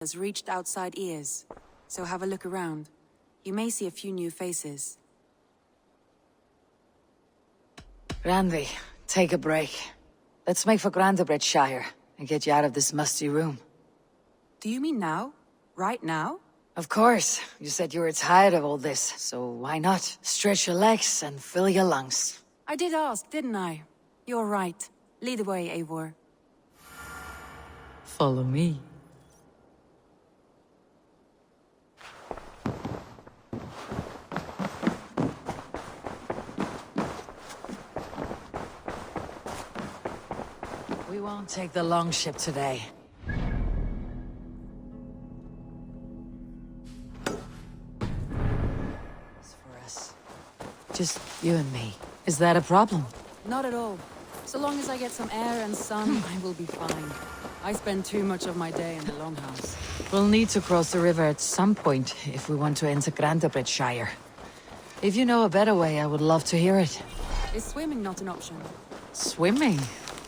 has reached outside ears, so have a look around. You may see a few new faces. Randvi, take a break. Let's make for Shire and get you out of this musty room. Do you mean now? Right now? Of course. You said you were tired of all this, so why not? Stretch your legs and fill your lungs. I did ask, didn't I? You're right. Lead the way, Eivor. Follow me. We won't take the long ship today. It's for us. Just you and me. Is that a problem? Not at all. So long as I get some air and sun, I will be fine. I spend too much of my day in the Longhouse. We'll need to cross the river at some point if we want to enter Shire. If you know a better way, I would love to hear it. Is swimming not an option? Swimming?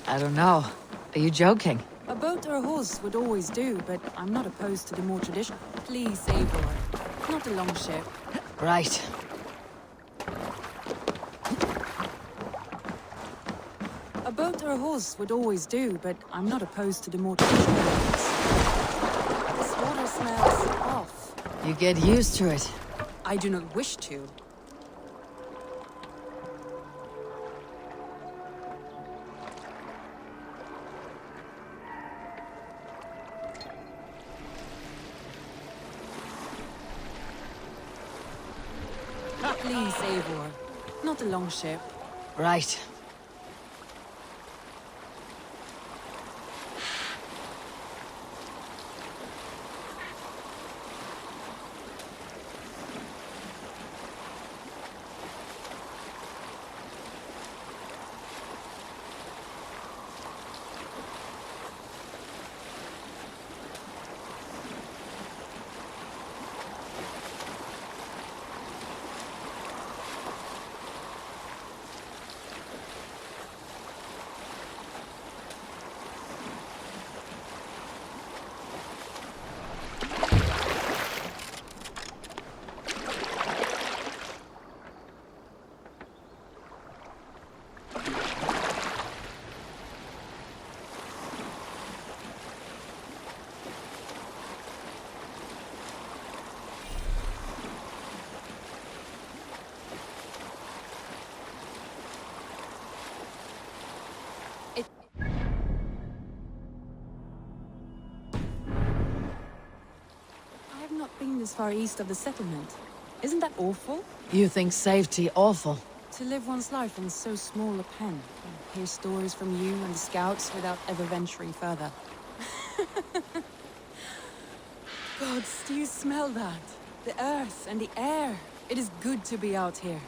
I don't know. Are you joking? A boat or a horse would always do, but I'm not opposed to the more traditional. Please, Eivor. Not a long ship. Right. A boat or a horse would always do, but I'm not opposed to the more traditional ways. This water smells off. You get used to it. I do not wish to. Please, Eivor. Not a long ship. Right. I have not been this far east of the settlement. Isn't that awful? You think safety awful? To live one's life in so small a pen, and hear stories from you and the scouts without ever venturing further. Gods, do you smell that? The earth and the air. It is good to be out here.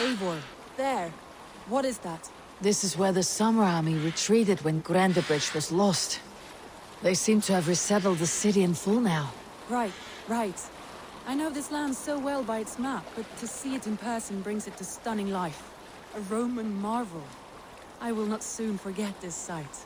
Eivor, there. What is that? This is where the Summer Army retreated when Grandebridge was lost. They seem to have resettled the city in full now. Right, right. I know this land so well by its map, but to see it in person brings it to stunning life. A Roman marvel. I will not soon forget this sight.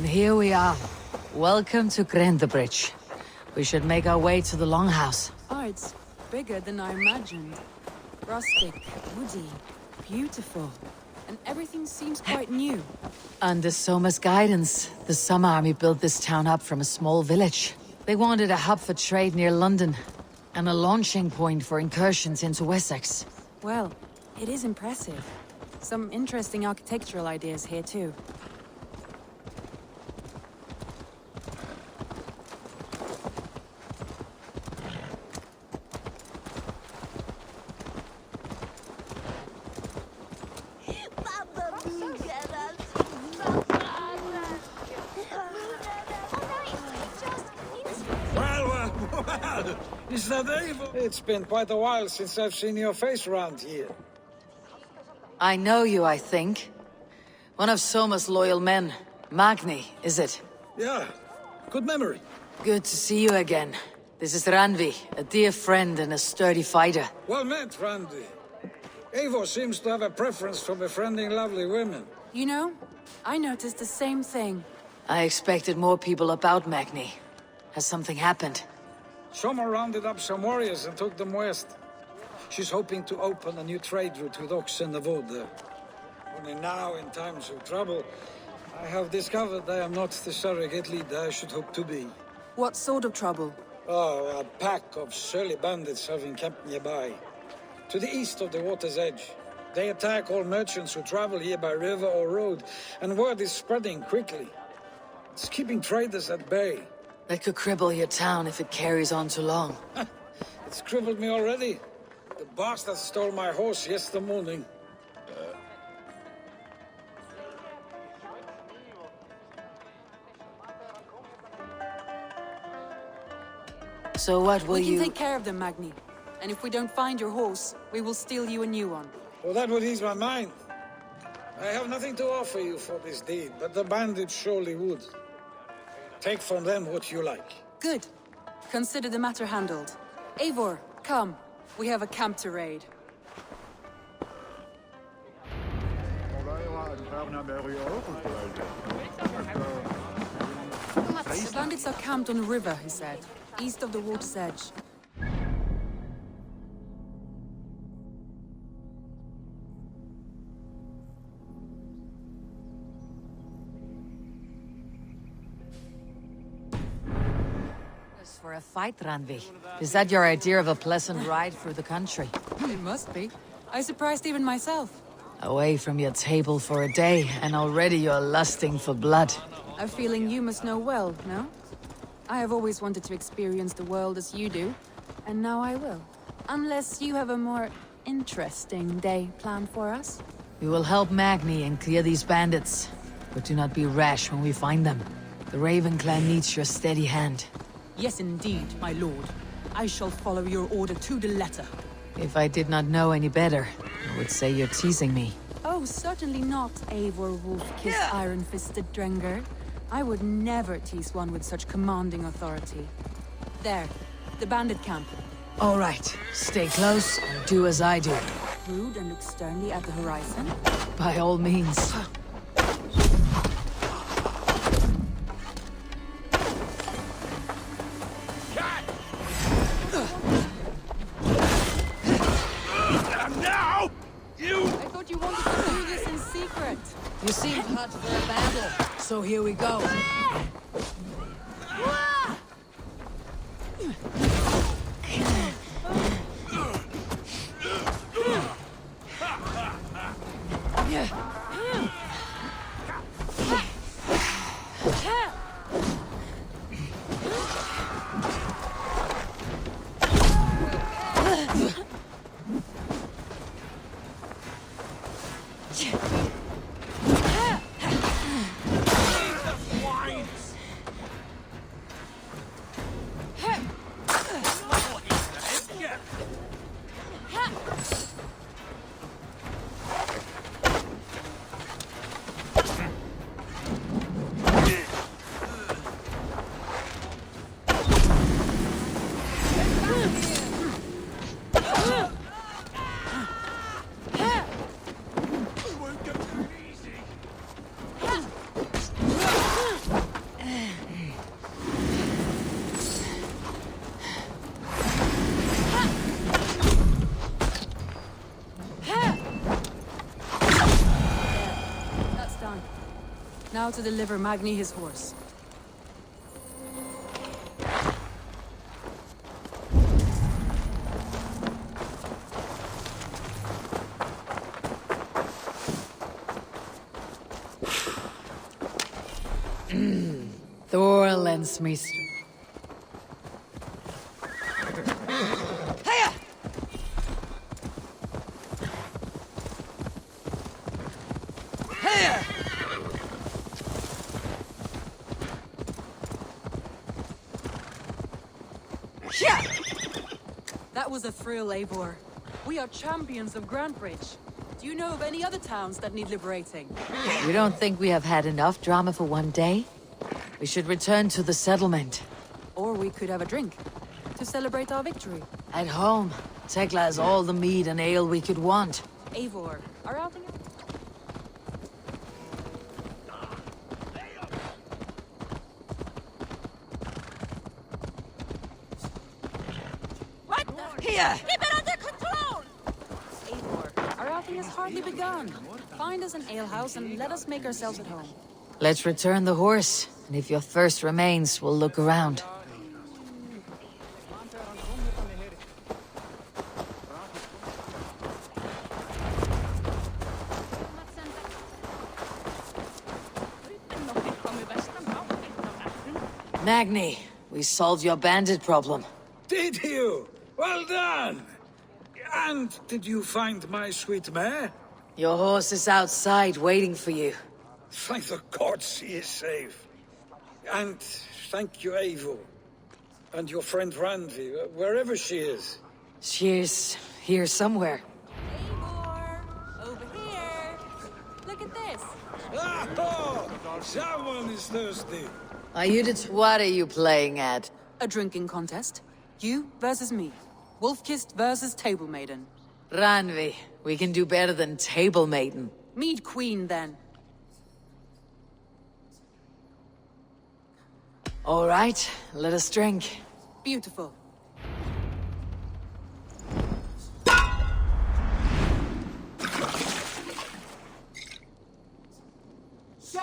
And here we are. Welcome to Grendabridge. We should make our way to the Longhouse. Oh, it's bigger than I imagined. Rustic, woody, beautiful. And everything seems quite new. Under Soma's guidance, the Summer Army built this town up from a small village. They wanted a hub for trade near London, and a launching point for incursions into Wessex. Well, it is impressive. Some interesting architectural ideas here too. Well, is that Ava? It's been quite a while since I've seen your face around here. I know you, I think. One of Soma's loyal men. Magni, is it? Yeah, good memory. Good to see you again. This is Randvi, a dear friend and a sturdy fighter. Well met, Randy. Eivor seems to have a preference for befriending lovely women. You know, I noticed the same thing. I expected more people about Magni. Has something happened? Soma rounded up some warriors and took them west. She's hoping to open a new trade route with Ox and the wood there. Only now, in times of trouble, I have discovered I am not the surrogate leader I should hope to be. What sort of trouble? Oh, a pack of surly bandits have encamped nearby. To the east of the water's edge. They attack all merchants who travel here by river or road, and word is spreading quickly. It's keeping traders at bay. That could cripple your town if it carries on too long. It's crippled me already. The bastard stole my horse yesterday morning. So what will We can you... take care of them, Magni. And if we don't find your horse, we will steal you a new one. Well, that would ease my mind. I have nothing to offer you for this deed, but the bandits surely would. Take from them what you like. Good. Consider the matter handled. Eivor, come. We have a camp to raid. The bandits are camped on a river, he said, east of the water's edge. For a fight, Randvi. Is that your idea of a pleasant ride through the country? It must be. I surprised even myself. Away from your table for a day, and already you're lusting for blood. A feeling you must know well, no? I have always wanted to experience the world as you do, and now I will. Unless you have a more interesting day planned for us. We will help Magni and clear these bandits, but do not be rash when we find them. The Raven clan needs your steady hand. Yes, indeed, my lord. I shall follow your order to the letter. If I did not know any better, I would say you're teasing me. Oh, certainly not, Eivor Wolf-kissed iron-fisted Drenger. I would never tease one with such commanding authority. There, the bandit camp. All right, stay close and do as I do. Rude and look sternly at the horizon. By all means. I thought you wanted to do this in secret. You seem hot for a battle, so here we go. Now to deliver Magni his horse. Thor lends me Hiya! Hiya! That was a thrill, Eivor. We are champions of Grantebridge. Do you know of any other towns that need liberating? You don't think we have had enough drama for one day? We should return to the settlement. Or we could have a drink to celebrate our victory. At home, Tekla has all the mead and ale we could want. Eivor, are outing out? What the? Here! Keep it under control! Eivor, our outing has hardly begun. Find us an alehouse and let us make ourselves at home. Let's return the horse, and if your thirst remains, we'll look around. Magni, we solved your bandit problem. Did you? Well done! And did you find my sweet mare? Your horse is outside waiting for you. Thank the gods she is safe. And thank you, Eivor. And your friend Randvi, wherever she is. She's here somewhere. Eivor, over here. Look at this. Ah, oh, someone is thirsty. What are you playing at? A drinking contest. You versus me. Wolf-kissed versus table maiden. Randvi, we can do better than table maiden. Mead queen, then. All right, let us drink. Beautiful. So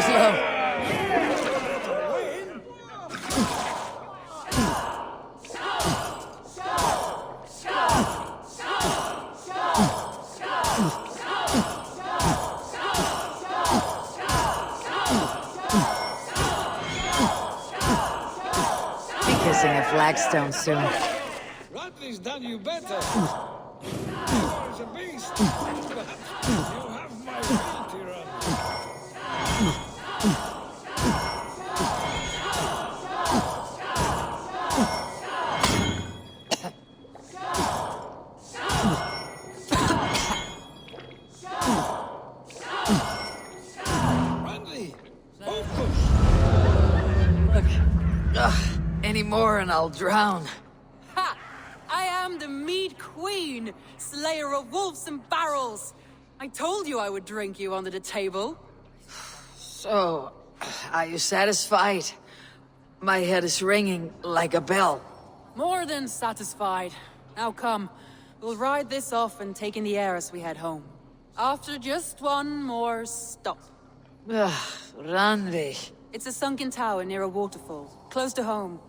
slow. Be kissing a flagstone soon. Radley's done you better. Eivor is a beast. Perhaps you have my ability, Radley. Radley, focus! Look. Any more and I'll drown. Ha! I am the mead queen, slayer of wolves and barrels. I told you I would drink you under the table. So, are you satisfied? My head is ringing like a bell. More than satisfied. Now come, we'll ride this off and take in the air as we head home. After just one more stop. Randvi. It's a sunken tower near a waterfall, close to home.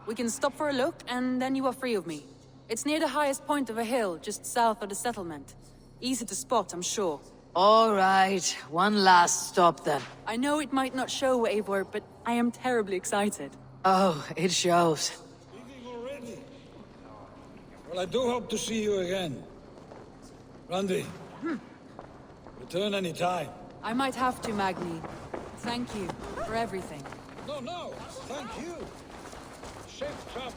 We can stop for a look, and then you are free of me. It's near the highest point of a hill, just south of the settlement. Easy to spot, I'm sure. All right, one last stop then. I know it might not show, Eivor, but I am terribly excited. Oh, it shows. Leaving already? Well, I do hope to see you again. Randvi, return any time. I might have to, Magni. Thank you for everything. No, thank you. Safe travels.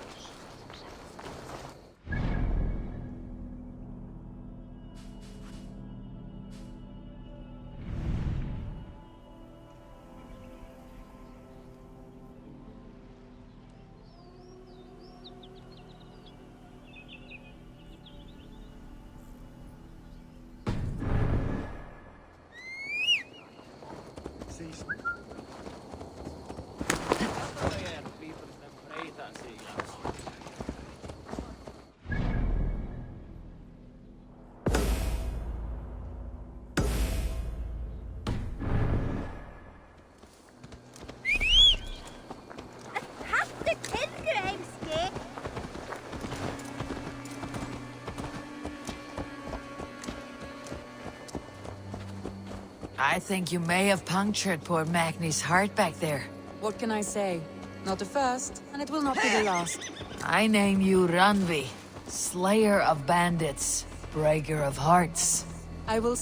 I think you may have punctured poor Magni's heart back there. What can I say? Not the first, and it will not be the last. I name you Randvi, Slayer of Bandits, Breaker of Hearts. I will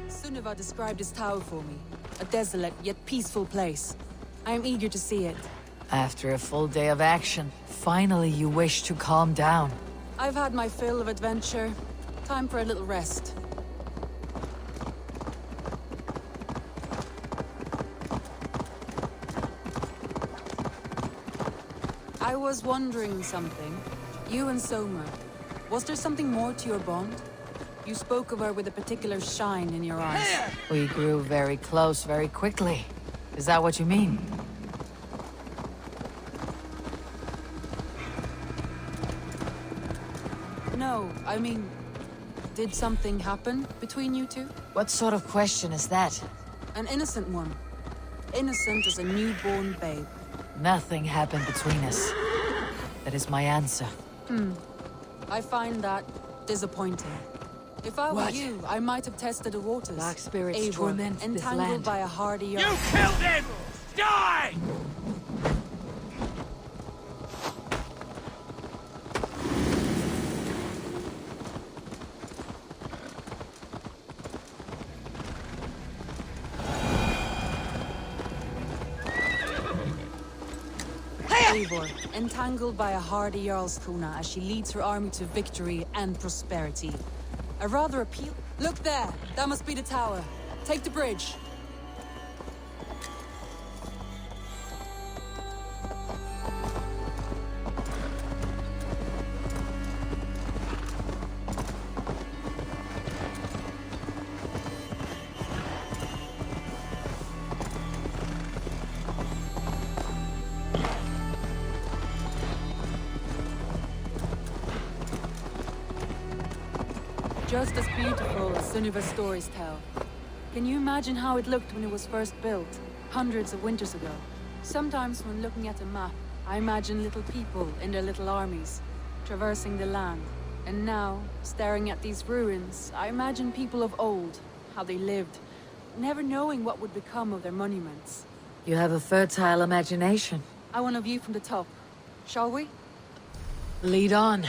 Sunniva described his tower for me. A desolate yet peaceful place. I am eager to see it. After a full day of action, finally you wish to calm down. I've had my fill of adventure. Time for a little rest. I was wondering something. You and Soma, was there something more to your bond? You spoke of her with a particular shine in your eyes. We grew very close very quickly. Is that what you mean? No, I mean, did something happen between you two? What sort of question is that? An innocent one. Innocent as a newborn babe. Nothing happened between us. That is my answer. I find that disappointing. If I were What? you, I might have tested the waters. Black spirits Eivor, torment this entangled land. by a hardy You young. killed him! Die! Eivor, entangled by a hardy Jarlskona as she leads her army to victory and prosperity. A rather appeal. Look there! That must be the tower. Take the bridge. Just as beautiful as Sunniva's stories tell. Can you imagine how it looked when it was first built, hundreds of winters ago? Sometimes when looking at a map, I imagine little people in their little armies, traversing the land. And now, staring at these ruins, I imagine people of old, how they lived, never knowing what would become of their monuments. You have a fertile imagination. I want a view from the top. Shall we? Lead on.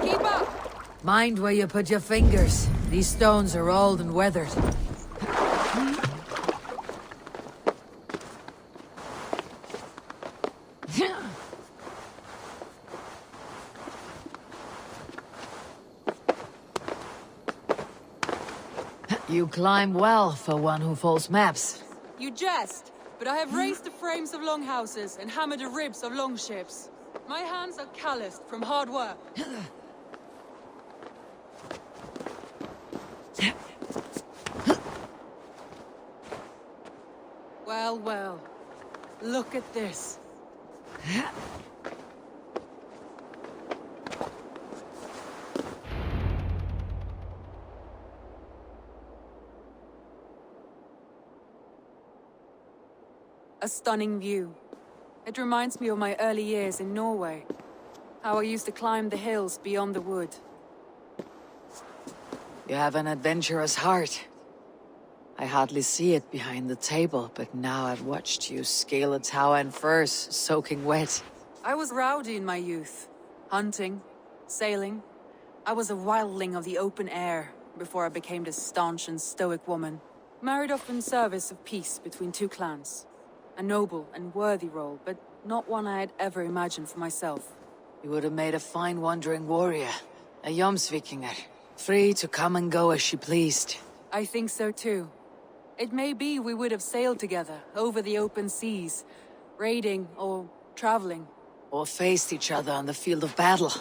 Keep up! Mind where you put your fingers. These stones are old and weathered. You climb well for one who folds maps. You jest, but I have raised the frames of longhouses and hammered the ribs of longships. My hands are calloused from hard work. Well, well. Look at this. A stunning view. It reminds me of my early years in Norway. How I used to climb the hills beyond the wood. You have an adventurous heart. I hardly see it behind the table, but now I've watched you scale a tower in furs, soaking wet. I was rowdy in my youth. Hunting, sailing. I was a wildling of the open air before I became this staunch and stoic woman. Married off in service of peace between two clans. A noble and worthy role, but not one I had ever imagined for myself. You would have made a fine wandering warrior. A Jomsvikinger, free to come and go as she pleased. I think so too. It may be we would have sailed together, over the open seas, raiding or traveling. Or faced each other on the field of battle.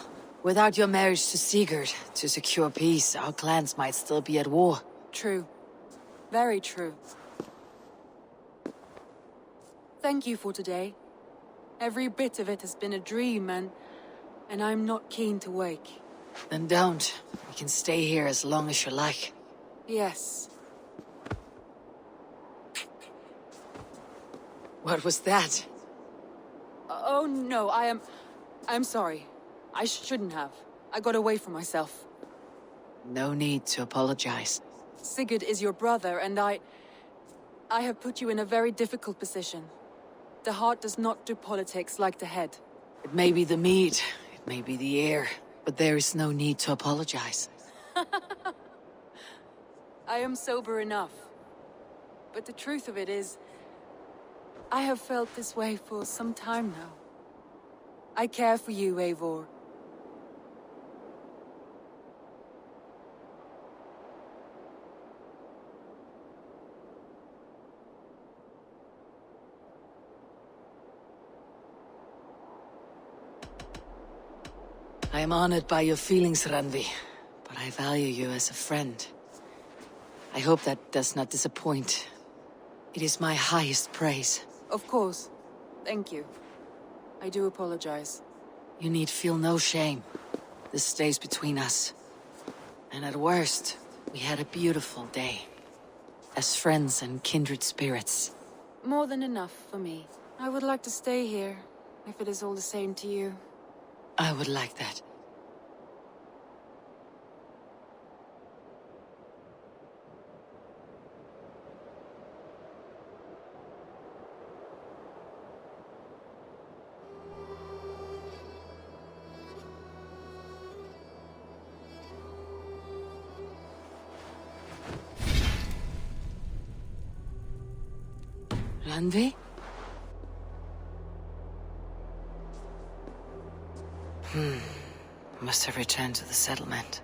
Without your marriage to Sigurd, to secure peace, our clans might still be at war. True. Very true. Thank you for today. Every bit of it has been a dream, and I'm not keen to wake. Then don't. We can stay here as long as you like. Yes. What was that? Oh no, I'm sorry. I shouldn't have. I got away from myself. No need to apologize. Sigurd is your brother, and I have put you in a very difficult position. The heart does not do politics like the head. It may be the mead, it may be the air, but there is no need to apologize. I am sober enough. But the truth of it is, I have felt this way for some time now. I care for you, Eivor. I am honored by your feelings, Randvi, but I value you as a friend. I hope that does not disappoint. It is my highest praise. Of course. Thank you. I do apologize. You need feel no shame. This stays between us. And at worst, we had a beautiful day. As friends and kindred spirits. More than enough for me. I would like to stay here, if it is all the same to you. I would like that. Randvi? Must have returned to the settlement.